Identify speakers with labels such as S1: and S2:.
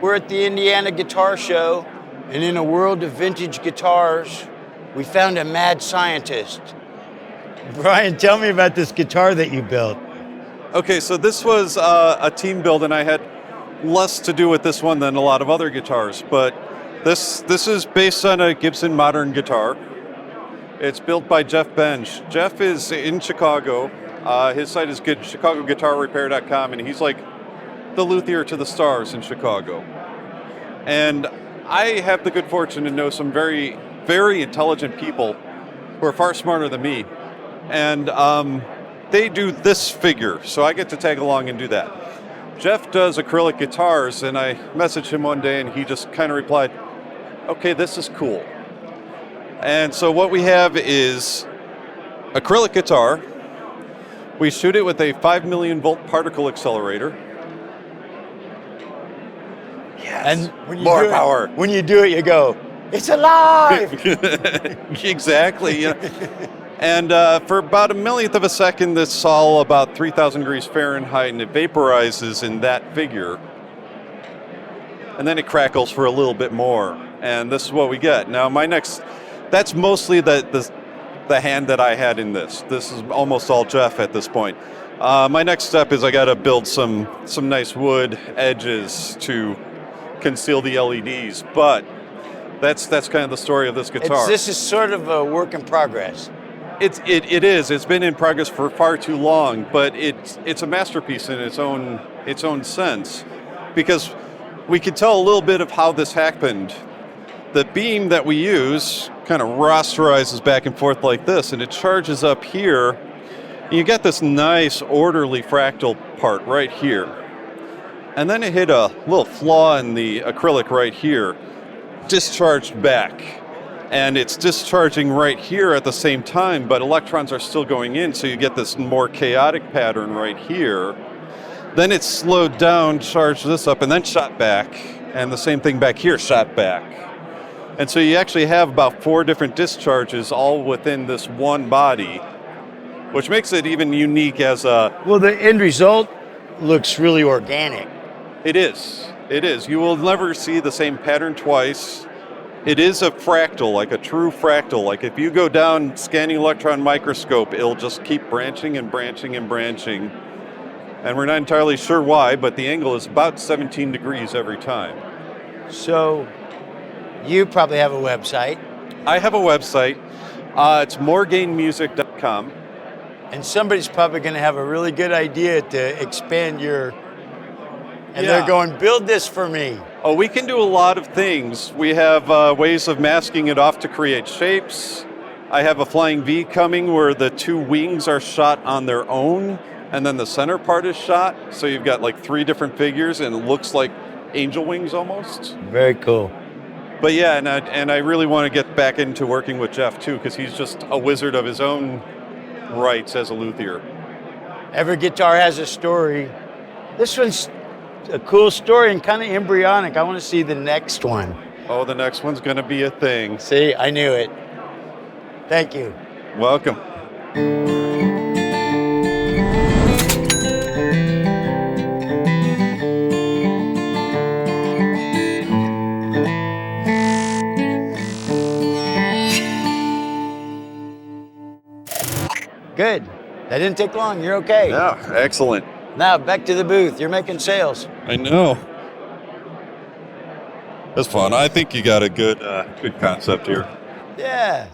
S1: We're at the Indiana Guitar Show, and in a world of vintage guitars, we found a mad scientist. Bryan, tell me about this guitar that you built.
S2: Okay, so this was a team build, and I had less to do with this one than a lot of other guitars, but this is based on a Gibson modern guitar. It's built by Geoff Benge. Geoff is in Chicago. His site is chicagoguitarrepair.com, and he's like the luthier to the stars in Chicago. And I have the good fortune to know some very, very intelligent people who are far smarter than me. And they do this figure, so I get to tag along and do that. Geoff does acrylic guitars, and I messaged him one day, and he just kind of replied, okay, this is cool. And so what we have is acrylic guitar. We shoot it with a 5 million volt particle accelerator.
S1: Yes. And when you
S2: More
S1: do
S2: power.
S1: When you do it, you go, it's alive!
S2: Exactly. Yeah. And for about a millionth of a second, this is all about 3,000 degrees Fahrenheit, and it vaporizes in that figure. And then it crackles for a little bit more. And this is what we get. Now, that's mostly the hand that I had in this. This is almost all Geoff at this point. My next step is I got to build some nice wood edges to conceal the LEDs, but that's kind of the story of this guitar.
S1: This is sort of a work in progress.
S2: It is. It's been in progress for far too long, but it's a masterpiece in its own sense, because we can tell a little bit of how this happened. The beam that we use kind of rasterizes back and forth like this, and it charges up here. And you get this nice orderly fractal part right here. And then it hit a little flaw in the acrylic right here, discharged back. And it's discharging right here at the same time, but electrons are still going in, so you get this more chaotic pattern right here. Then it slowed down, charged this up, and then shot back. And the same thing back here, shot back. And so you actually have about 4 different discharges all within this one body, which makes it even unique as a...
S1: Well, the end result looks really organic.
S2: It is. It is. You will never see the same pattern twice. It is a fractal, like a true fractal. Like if you go down scanning electron microscope, it'll just keep branching and branching and branching. And we're not entirely sure why, but the angle is about 17 degrees every time.
S1: So you probably have a website.
S2: I have a website. It's moregainmusic.com.
S1: And somebody's probably going to have a really good idea to expand your... And
S2: Yeah.
S1: they're going, build this for me.
S2: Oh, we can do a lot of things. We have ways of masking it off to create shapes. I have a flying V coming where the 2 wings are shot on their own, and then the center part is shot. So you've got like 3 different figures, and it looks like angel wings almost.
S1: Very cool.
S2: But yeah, and I really want to get back into working with Geoff too, because he's just a wizard of his own rights as a luthier.
S1: Every guitar has a story. This one's a cool story and kind of embryonic. I want to see the next one.
S2: Oh, the next one's going to be a thing.
S1: See, I knew it. Thank you.
S2: Welcome.
S1: Good. That didn't take long. You're okay.
S2: Yeah, excellent.
S1: Now, back to the booth. You're making sales.
S2: I know. That's fun. I think you got a good concept here.
S1: Yeah.